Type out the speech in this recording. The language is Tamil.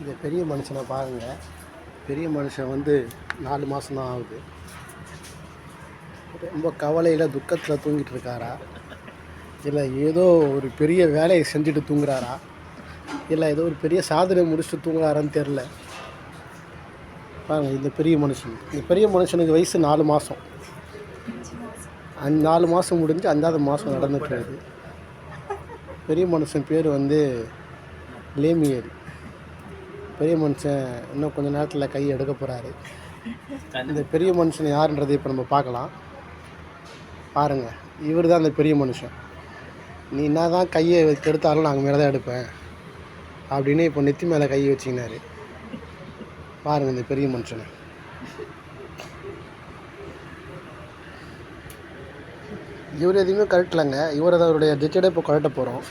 இந்த பெரிய மனுஷனை பாருங்கள். பெரிய மனுஷன் வந்து 4 மாதம் தான் ஆகுது. ரொம்ப கவலையில் துக்கத்தில் தூங்கிட்டு இருக்காரா, இல்லை ஏதோ ஒரு பெரிய வேலையை செஞ்சுட்டு தூங்குறாரா, இல்லை ஏதோ ஒரு பெரிய சாதனை முடிச்சுட்டு தூங்குறாரான்னு தெரில. பாருங்கள் இந்த பெரிய மனுஷனுக்கு வயசு 4 மாதம். 4 மாதம் முடிஞ்சு 5வது மாதம் நடந்துட்டுருக்குது. பெரிய மனுஷன் பேர் வந்து லேமியல். பெரிய மனுஷன் இன்னும் கொஞ்சம் நேரத்தில் கையை எடுக்க போகிறாரு. இந்த பெரிய மனுஷன் யாருன்றதை இப்போ நம்ம பார்க்கலாம். பாருங்கள், இவர் தான் அந்த பெரிய மனுஷன். நீ என்ன தான் கையை எடுத்தாலும் நாங்கள் மேலே தான் எடுப்பேன் அப்படின்னு இப்போ நெத்தி மேலே கையை வச்சிக்கினாரு. பாருங்கள் இந்த பெரிய மனுஷனை. இவர் எதுவுமே கரெக்ட் இல்லைங்க. இவர் அவருடைய ஜட்ஜோட இப்போ கரெக்டாக போகிறோம்.